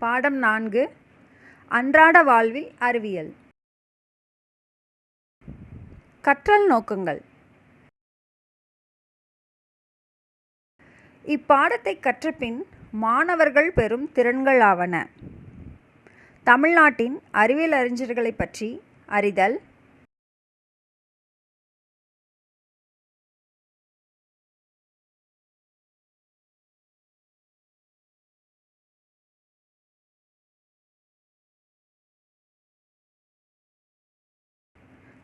பாடம் 4 அன்றாட வாழ்வில் அறிவியல். கற்றல் நோக்கங்கள். இப்பாடத்தை கற்றபின் மாணவர்கள் பெறும் திறன்களாவன: தமிழ்நாட்டின் அறிவியல் அறிஞர்களைப் பற்றி அறிதல்,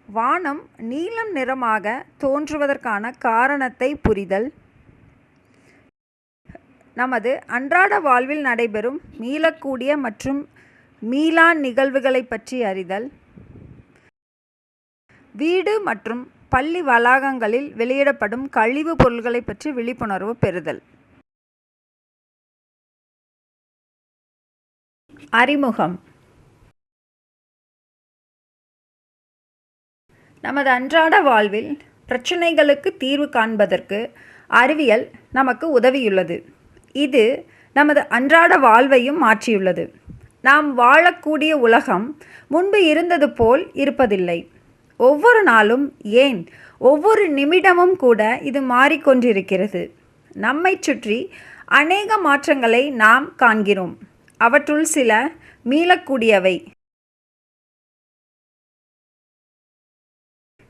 வானம் நீலம் நிறமாக தோன்றுவதற்கான காரணத்தை புரிதல், நமது அன்றாட வாழ்வில் நடைபெறும் மீளக்கூடிய மற்றும் மீளா நிகழ்வுகளை பற்றி அறிதல், வீடு மற்றும் பள்ளி வளாகங்களில் வெளியிடப்படும் கழிவுப் பொருட்களை பற்றி விழிப்புணர்வு பெறுதல். அறிமுகம். நமது அன்றாட வாழ்வில் பிரச்சனைகளுக்கு தீர்வு காண்பதற்கு அறிவியல் நமக்கு உதவியுள்ளது. இது நமது அன்றாட வாழ்வையும் மாற்றியுள்ளது. நாம் வாழக்கூடிய உலகம் முன்பு இருந்தது போல் இருப்பதில்லை. ஒவ்வொரு நாளும், ஏன் ஒவ்வொரு நிமிடமும் கூட இது மாறிக்கொண்டிருக்கிறது. நம்மை சுற்றி அநேக மாற்றங்களை நாம் காண்கிறோம். அவற்றுள் சில மீளக்கூடியவை,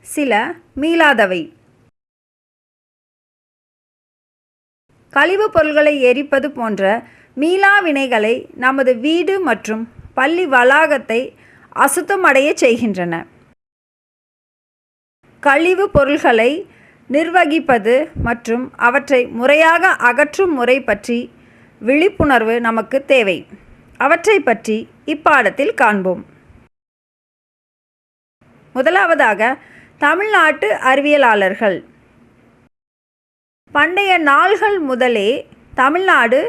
சில மீளாதவை. கழிவுப் பொருட்களை எரிப்பது போன்ற மீளா வினைகளை நமது வீடு மற்றும் பள்ளி வளாகத்தை அசுத்தமடைய செய்கின்றன. கழிவுப் பொருட்களை நிர்வகிப்பது மற்றும் அவற்றை முறையாக அகற்றும் முறை பற்றி விழிப்புணர்வு நமக்கு தேவை. அவற்றை பற்றி இப்பாடத்தில் காண்போம். முதலாவதாக, தமிழ்நாட்டு அறிவியலாளர்கள். பண்டைய நாள்கள் முதலே தமிழ்நாடு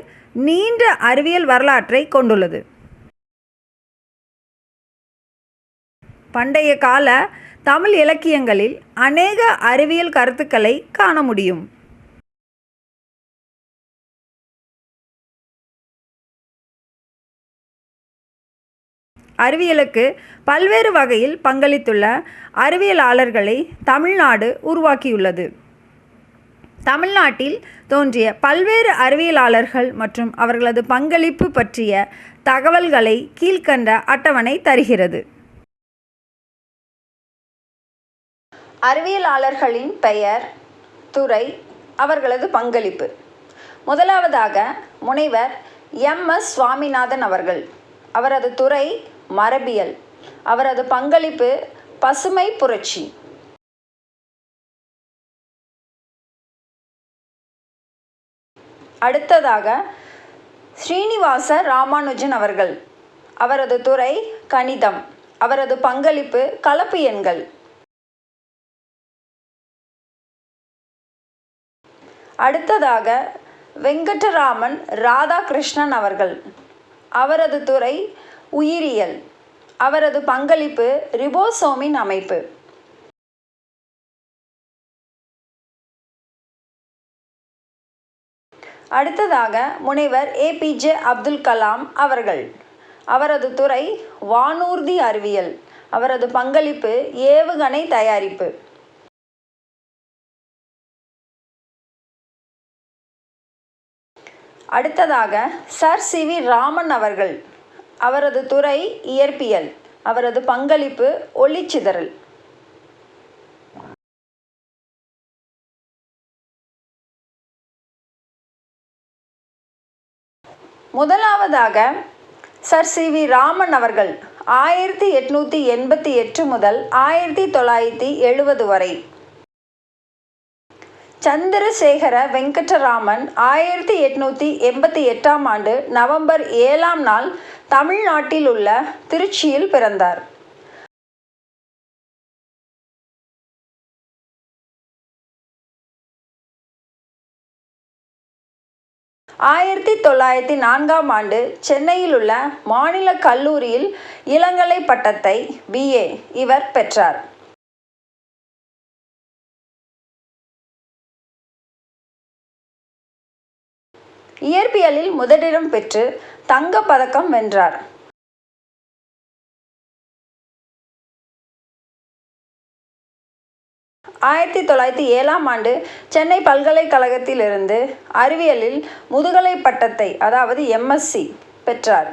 நீண்ட அறிவியல் வரலாற்றை கொண்டுள்ளது. பண்டைய கால தமிழ் இலக்கியங்களில் அநேக அறிவியல் கருத்துக்களை காண முடியும். அறிவியலுக்கு பல்வேறு வகையில் பங்களித்துள்ள அறிவியலாளர்களை தமிழ்நாடு உருவாக்கியுள்ளது. தமிழ்நாட்டில் தோன்றிய பல்வேறு அறிவியலாளர்கள் மற்றும் அவர்களது பங்களிப்பு பற்றிய தகவல்களை கீழ்க்கண்ட அட்டவணை தருகிறது. அறிவியலாளர்களின் பெயர், துறை, அவர்களது பங்களிப்பு. முதலாவதாக, முனைவர் எம்.எஸ். சுவாமிநாதன் அவர்கள். அவரது துறை மரபியல். அவரது பங்களிப்பு பசுமை புரட்சி. அடுத்ததாக, ஸ்ரீனிவாச ராமானுஜன் அவர்கள். அவரது துறை கணிதம். அவரது பங்களிப்பு கலப்பு எண்கள். அடுத்ததாக, வெங்கடராமன் ராதாகிருஷ்ணன் அவர்கள். அவரது துறை உயிரியல். அவரது பங்களிப்பு ரிபோசோமின் அமைப்பு. அடுத்ததாக, முனைவர் ஏ.பி.ஜே. அப்துல் கலாம் அவர்கள். அவரது துறை வானூர்தி அறிவியல். அவரது பங்களிப்பு ஏவுகணை தயாரிப்பு. அடுத்ததாக, சர் சி.வி. ராமன் அவர்கள். அவரது துறை இயற்பியல். அவரது பங்களிப்பு ஒளிச்சிதறல். முதலாவதாக, சர் சி.வி. ராமன் அவர்கள் 1888 முதல் 1970 வரை. சந்திரசேகர வெங்கடராமன் 1888 ஆண்டு நவம்பர் 7 நாள் தமிழ்நாட்டில் உள்ள திருச்சியில் பிறந்தார். ஆயிரத்தி 1904 ஆண்டு சென்னையில் உள்ள மாநில கல்லூரியில் இளங்கலை பட்டத்தை B.A. இவர் பெற்றார். இயற்பியலில் முதலிடம் பெற்று தங்கப் பதக்கம் வென்றார். 1907ஆம் ஆண்டு சென்னை பல்கலைக்கழகத்திலிருந்து அறிவியலில் முதுகலை பட்டத்தை அதாவது MSc பெற்றார்.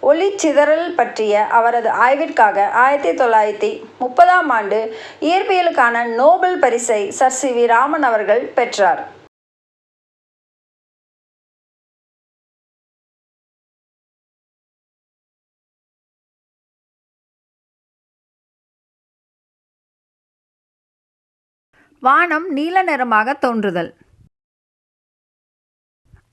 ஒளிச்சிதறல் பற்றிய அவரது ஆய்விற்காக 1930ஆம் ஆண்டு இயற்பியலுக்கான நோபல் பரிசை சர் சி. வி. ராமன் அவர்கள் பெற்றார். வானம் நீல நிறமாக தோன்றுதல்.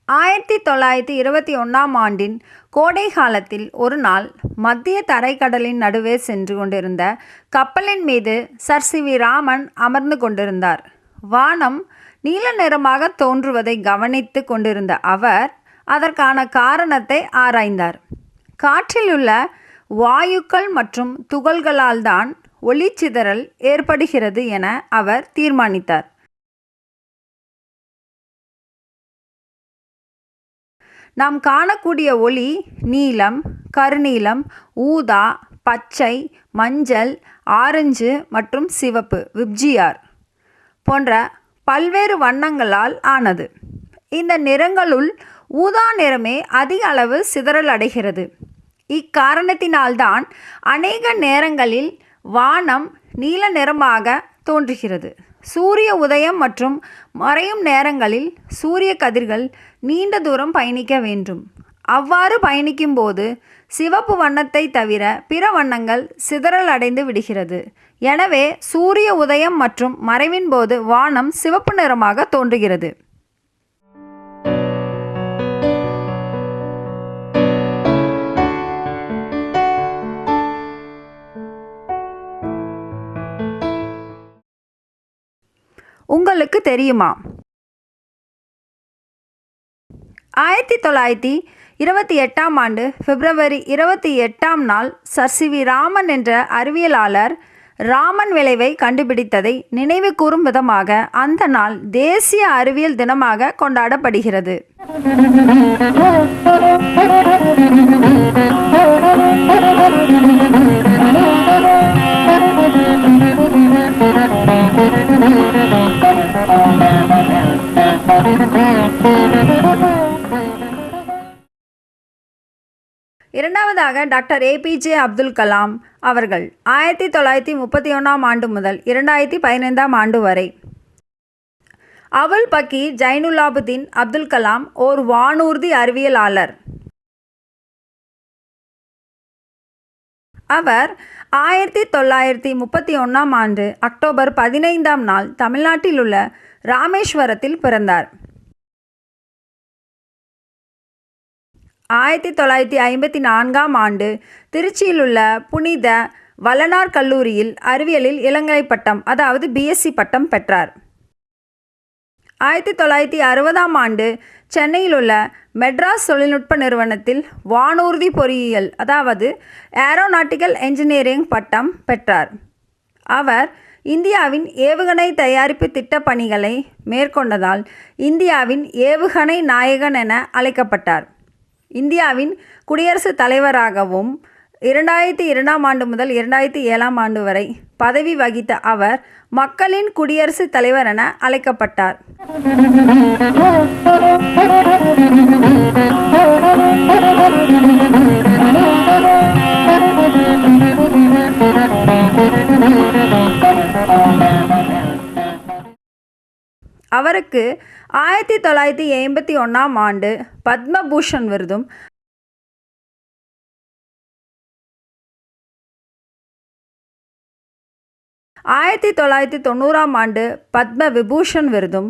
1921ஆம் ஆண்டின் கோடை காலத்தில் ஒரு நாள் மத்திய தரைக்கடலின் நடுவே சென்று கொண்டிருந்த கப்பலின் மீது சர் சி. வி. ராமன் அமர்ந்து கொண்டிருந்தார். வானம் நீல நிறமாக தோன்றுவதை கவனித்து கொண்டிருந்த அவர் அதற்கான காரணத்தை ஆராய்ந்தார். காற்றிலுள்ள வாயுக்கள் மற்றும் துகள்களால் தான் ஒளிச்சிதறல் ஏற்படுகிறது என அவர் தீர்மானித்தார். நாம் காணக்கூடிய ஒளி நீலம், கருநீலம், ஊதா, பச்சை, மஞ்சள், ஆரஞ்சு மற்றும் சிவப்பு விப்ஜிஆர் போன்ற பல்வேறு வண்ணங்களால் ஆனது. இந்த நிறங்களுள் ஊதா நிறமே அதிக அளவு சிதறல் அடைகிறது. இக்காரணத்தினால்தான் அநேக நேரங்களில் வானம் நீல நிறமாக தோன்றுகிறது. சூரிய உதயம் மற்றும் மறையும் நேரங்களில் சூரிய கதிர்கள் நீண்ட தூரம் பயணிக்க வேண்டும். அவ்வாறு பயணிக்கும் போது சிவப்பு வண்ணத்தை தவிர பிற வண்ணங்கள் சிதறல் அடைந்து விடுகிறது. எனவே சூரிய உதயம் மற்றும் மறைவின் போது வானம் சிவப்பு நிறமாக தோன்றுகிறது. உங்களுக்கு தெரியுமா? 1928ஆம் ஆண்டு பிப்ரவரி 28ஆம் நாள் சர் சி. வி. ராமன் என்ற அறிவியலாளர் ராமன் விளைவை கண்டுபிடித்ததை நினைவு கூறும் விதமாக அந்த நாள் தேசிய அறிவியல் தினமாக கொண்டாடப்படுகிறது. இரண்டாவதாக டாக்டர் APJ அப்துல் கலாம் அவர்கள் 1931ஆம் ஆண்டு முதல் 2015ஆம் ஆண்டு வரை. அவுல் பக்கீர் ஜைனுலாபுதீன் அப்துல் கலாம் ஓர் வானூர்தி அறிவியலாளர். அவர் 1931ஆம் ஆண்டு அக்டோபர் 15ஆம் நாள் தமிழ்நாட்டில் உள்ள ராமேஸ்வரத்தில் பிறந்தார். 1954ஆம் ஆண்டு திருச்சியில் உள்ள புனித வளனார் கல்லூரியில் அறிவியலில் இளங்கலை பட்டம் அதாவது BSc பட்டம் பெற்றார். 1960ஆம் ஆண்டு சென்னையில் உள்ள மெட்ராஸ் தொழில்நுட்ப நிறுவனத்தில் வானூர்தி பொறியியல் அதாவது ஏரோநாட்டிக்கல் என்ஜினியரிங் பட்டம் பெற்றார். அவர் இந்தியாவின் ஏவுகணை தயாரிப்பு திட்டப் பணிகளை மேற்கொண்டதால் இந்தியாவின் ஏவுகணை நாயகன் என அழைக்கப்பட்டார். இந்தியாவின் குடியரசுத் தலைவராகவும் 2002ஆம் ஆண்டு முதல் 2007ஆம் ஆண்டு வரை பதவி வகித்த அவர் மக்களின் குடியரசுத் தலைவர் என அழைக்கப்பட்டார். அவருக்கு 1981ஆம் ஆண்டு பத்மபூஷன் விருதும் 1990ஆம் ஆண்டு பத்ம விபூஷன் விருதும்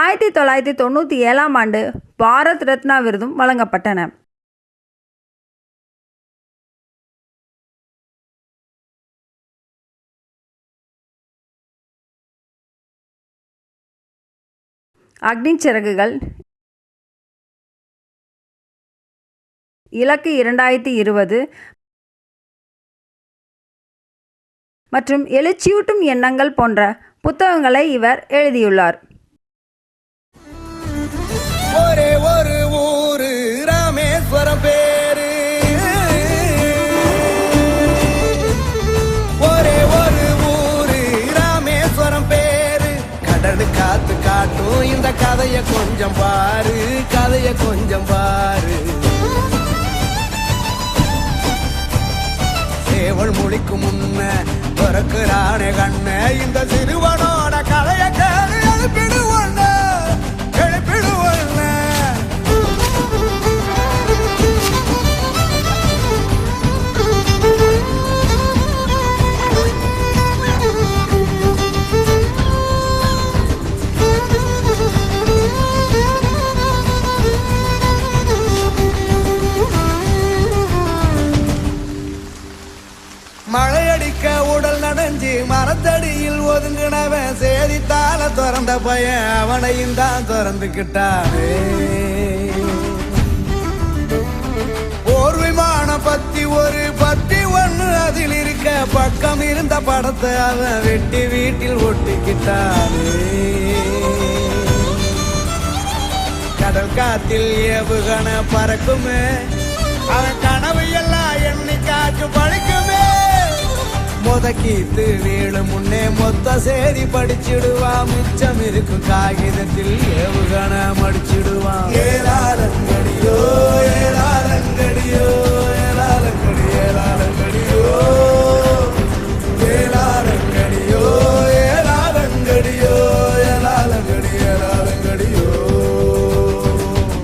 1997ஆம் ஆண்டு பாரத் ரத்னா விருதும் வழங்கப்பட்டன. அக்னி சிறகுகள், இலக்கு 2020, மற்றும் எழுச்சியூட்டும் எண்ணங்கள் போன்ற புத்தகங்களை இவர் எழுதியுள்ளார். ஒரே ஒரு ஊரு ராமேஸ்வரம் பேரு, ஒரே ஒரு ஊரு ராமேஸ்வரம் பேரு. கடல் காத்து காட்டும் இந்த கதைய கொஞ்சம் பாரு, கதைய கொஞ்சம் பாரு. சேவல் மொழிக்கும் முன்ன பிறக்குறானே கண்ண, இந்த சிறுவனோட கதைய கேளு, எழுப்பிடுவண்ண எழுப்பிடுவண்ண. மழையடிக்க உடல் நனைஞ்சு மரத்தடியில் ஒதுங்கினவன் சேதித்தால திறந்த பையன் அவனையும் தான் திறந்துக்கிட்டானே. ஒரு விமானம் பத்தி ஒரு பத்தி ஒண்ணு அதில் இருக்க பக்கம் இருந்த படத்தை அவன் வெட்டி வீட்டில் ஒட்டிக்கிட்டானே. கடல் காத்தில் ஏவுகண பறக்குமே, அவன் கனவு எல்லாம் எண்ணிக்காச்சு பழிக்குமே. முதக்கீத்து வீடு முன்னே மொத்த சேதி படிச்சிடுவான், மிச்சம் இருக்கும் காகிதத்தில் ஏவுகண மடிச்சிடுவான். ஏலாரங்கடியோ ஏலாரங்கடியோ ஏலாரங்கடி ஏலாரங்கடியோ ஏலாரங்கடியோ ஏலாரங்கடியோ ஏலாரங்கடி ஏலாரங்கடியோ.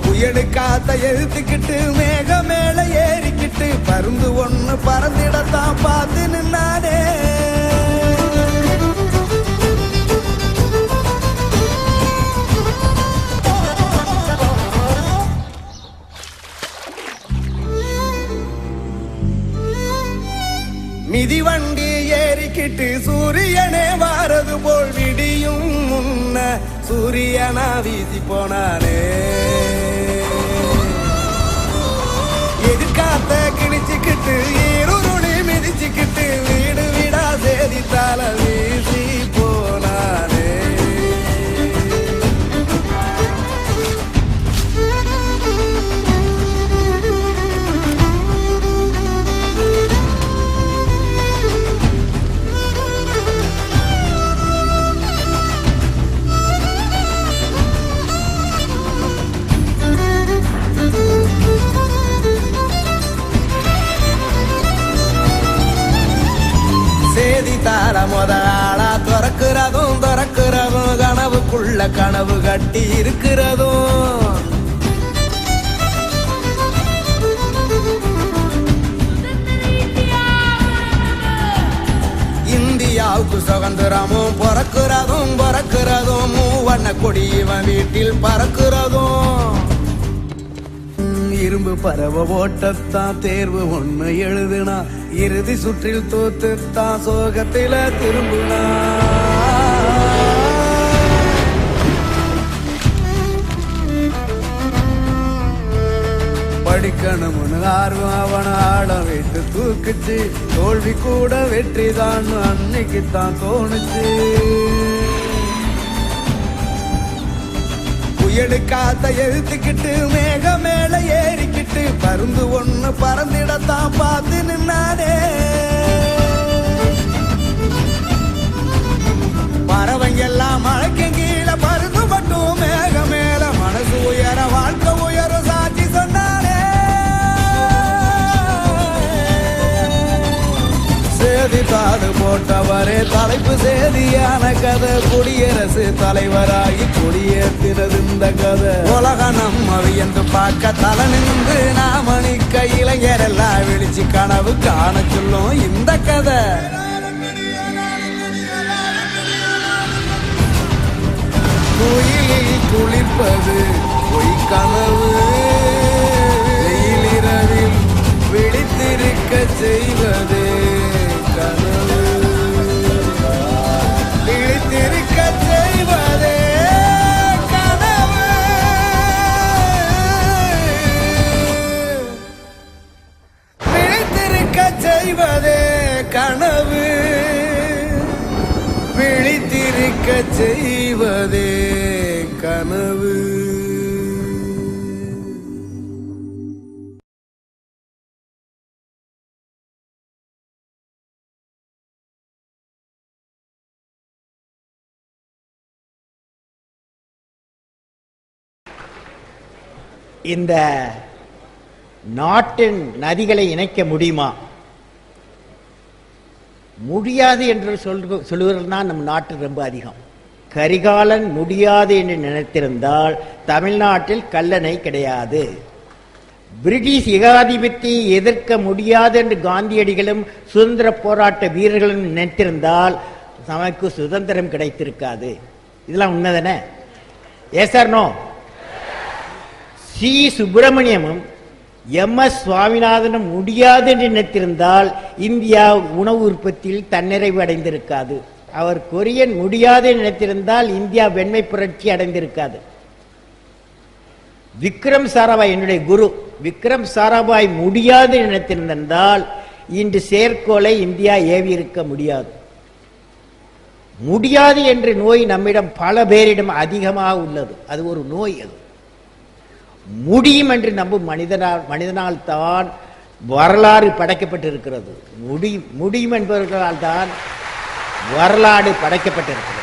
புயலு காத்த எழுத்துக்கிட்டு மேக மேல ஏறிக்கிட்டு பருந்து ஒண்ணு பறந்திடத்தான் பார்த்து நின்னானே. மிதிவண்டி ஏறிக்கிட்டு சூரியனே வாரது போல் விடியும் முன்ன சூரியனா வீசி போனானே. எதிர்காத்த கிழிச்சுக்கிட்டு ஈருருளி மிதிச்சுக்கிட்டு வீடு வீடா சேதித்தால வீசி போனானே. சேதித்தால முதலாளா துறக்கிறதும் துறக்கிறதும் கனவுக்குள்ள கனவு கட்டி இருக்கிறதும். இந்தியாவுக்கு சுதந்திரமும் பிறக்கிறதும் பிறக்கிறதும் மூவண்ண கொடி இவன் வீட்டில் பறக்கிறதும். இரும்பு பறவை ஓட்டத்தான் தேர்வு ஒண்ணு எழுதுனா, இறுதி சுற்றில் தோத்துத்தான் சோகத்தில திரும்புனா. படிக்கணும்னு ஆர்வம் அவன ஆட வைத்து தூக்குச்சு, தோல்வி கூட வெற்றிதான் அன்னைக்குத்தான் தோணுச்சு. புயலு காத்த எழுத்துக்கிட்டு மேக மேல ஏறிக்கிட்டு பருந்து ஒண்ணு பறந்திடத்தான் பார்த்து நின்னானே. பறவைங்க எல்லாம் மழைக்கு கீழே பருந்து மட்டும் மேக மேல மனசு உயர வாழ்க்கை உயர சாட்சி சொன்னானே. சேதித்தாடு போட்டவரே தலைப்பு சேதியான கதை, குடியரசு தலைவராகி கொடியேற்றினது இந்த கதை. உலக நம்ம வியந்து பார்க்க தலை நின்று நாம நிற்க இளைஞரெல்லாம் விழிச்சு கனவு காண சொல்லும் இந்த கதை. கோயிலில் குளிர்ப்பது பொய் கனவு, வெயிலிரவில் விழித்திருக்க செய்வது கனவு, விழித்திருக்க செய்வதே கனவு, விழித்திருக்க செய்வதே கனவு. செய்வதே கனவு. இந்த நாட்டின் நதிகளை இணைக்க முடியுமா? முடியாது என்று சொல்லுவர்கள் தான் நம் நாட்டில் ரொம்ப அதிகம். கரிகாலன் முடியாது என்று நினைத்திருந்தால் தமிழ்நாட்டில் கல்லணை கிடையாது. பிரிட்டிஷ் ஏகாதிபத்தியை எதிர்க்க முடியாது என்று காந்தியடிகளும் சுதந்திர போராட்ட வீரர்களும் நினைத்திருந்தால் நமக்கு சுதந்திரம் கிடைத்திருக்காது. இதெல்லாம் உண்மைதானே? Yes or no? சி சுப்பிரமணியமும் எம்.எஸ். சுவாமிநாதனும் முடியாது என்று நினைத்திருந்தால் இந்தியா உணவு உற்பத்தியில் தன்னிறைவு அடைந்திருக்காது. அவர் கொரியன் முடியாது நினைத்திருந்தால் இந்தியா வெண்மை புரட்சி அடைந்திருக்காது. விக்ரம் சாராபாய், என்னுடைய குரு விக்ரம் சாராபாய் முடியாது நினைத்திருந்தால் இன்று செயற்கோளை இந்தியா ஏவி இருக்க முடியாது. முடியாது என்ற நோய் நம்மிடம் பல பேரிடம் அதிகமாக உள்ளது. அது ஒரு நோய். அது முடியும் என்று நம்பும் மனிதனால் தான் வரலாறு படைக்கப்பட்டிருக்கிறது. முடியும் என்பவர்களால் தான் வரலாறு படைக்கப்பட்டிருக்கிறது.